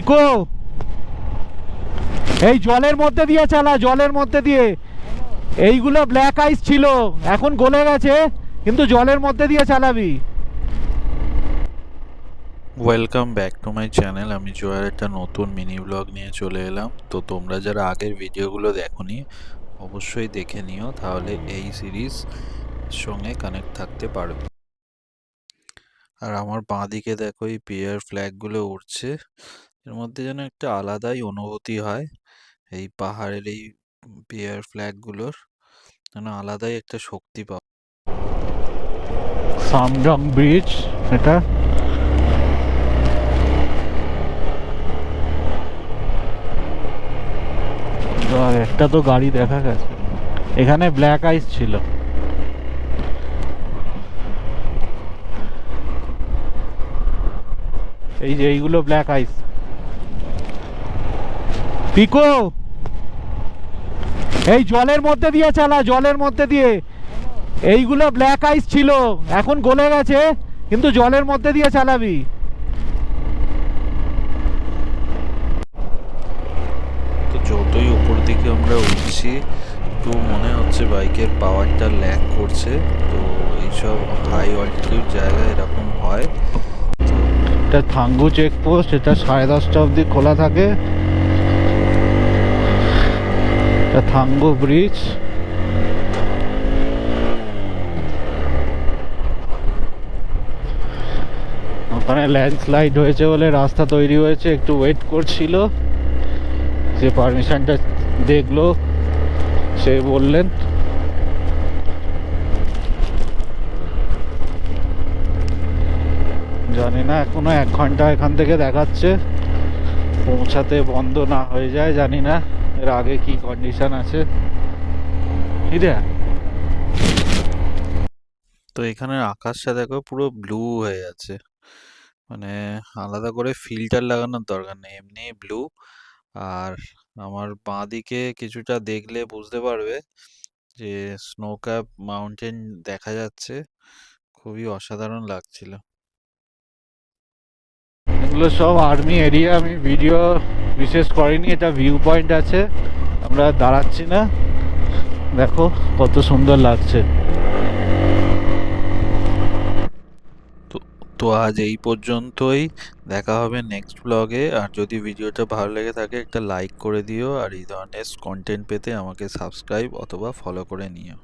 Eco, এই জলের মধ্যে দিয়ে চালা, জলের মধ্যে দিয়ে। এইগুলো ব্ল্যাক আইস ছিল, এখন গলে গেছে, কিন্তু জলের মধ্যে দিয়ে চালাবি। Welcome back to my channel. আমি জয়ের একটা নতুন মিনি ব্লগ নিয়ে চলে এলাম। তো তোমরা যারা আগের ভিডিওগুলো দেখোনি অবশ্যই দেখে নিও, তাহলে এই সিরিজ সঙ্গে কানেক্ট থাকতে পারবে। আর আমার বাঁ দিকে দেখো এই পিয়ার ফ্ল্যাগগুলো উড়ছে, এর মধ্যে যেন একটা আলাদাই অনুভূতি হয়। এই পাহাড়ের এই পিয়ার ফ্ল্যাগগুলোর যেন আলাদাই একটা শক্তি পাওয়া। সামডং ব্রিজ এটা। একটা তো গাড়ি দেখা গেছে, এখানে ব্ল্যাক আইস ছিল। এই যে এইগুলো ব্ল্যাক আইস। পিকো, এই জলের মধ্যে দিয়ে চালা, জলের মধ্যে দিয়ে। এইগুলো ব্ল্যাক আইস ছিল, এখন গলে গেছে, কিন্তু জলের মধ্যে দিয়ে চালাবি। তো যতই উপর দিকে আমরা উঠছি একটু মনে হচ্ছে বাইকের পাওয়ারটা ল্যাগ করছে। তো এইসব হাই অল্টিটিউড জায়গায় এরকম হয়। তো এটা থাঙ্গু চেকপোস্ট, এটা 10:30 অবধি খোলা থাকে। এটা থাঙ্গু ব্রিজ। ওখানে ল্যান্ডস্লাইড হয়েছে বলে রাস্তা তৈরি হয়েছে, একটু ওয়েট করছিল। যে পারমিশনটা দেখলো সে বললেন। জানি না, এখনো 1 ঘন্টা এখান থেকে দেখাচ্ছে, পৌঁছাতে বন্ধ না হয়ে যায় জানি না। এর আগে কি কন্ডিশন আছে হিরে। তো এখানের আকাশটা দেখো পুরো ব্লু হয়ে আছে, মানে আলাদা করে ফিল্টার লাগানোর দরকার নেই, এমনি ব্লু। আর আমার বাঁ দিকে কিছুটা দেখলে বুঝতে পারবে যে স্নো ক্যাপ মাউন্টেন দেখা যাচ্ছে, খুবই অসাধারণ লাগছিল। এগুলো সব আর্মি এরিয়া, আমি ভিডিও বিশেষ করিনি। এটা ভিউ পয়েন্ট আছে, আমরা দাঁড়াচ্ছি না। দেখো কত সুন্দর লাগছে। তো তো আজ এই পর্যন্তই, দেখা হবে নেক্সট ব্লগে। আর যদি ভিডিওটা ভালো লেগে থাকে একটা লাইক করে দিও, আর এই ধরনের কন্টেন্ট পেতে আমাকে সাবস্ক্রাইব অথবা ফলো করে নিও।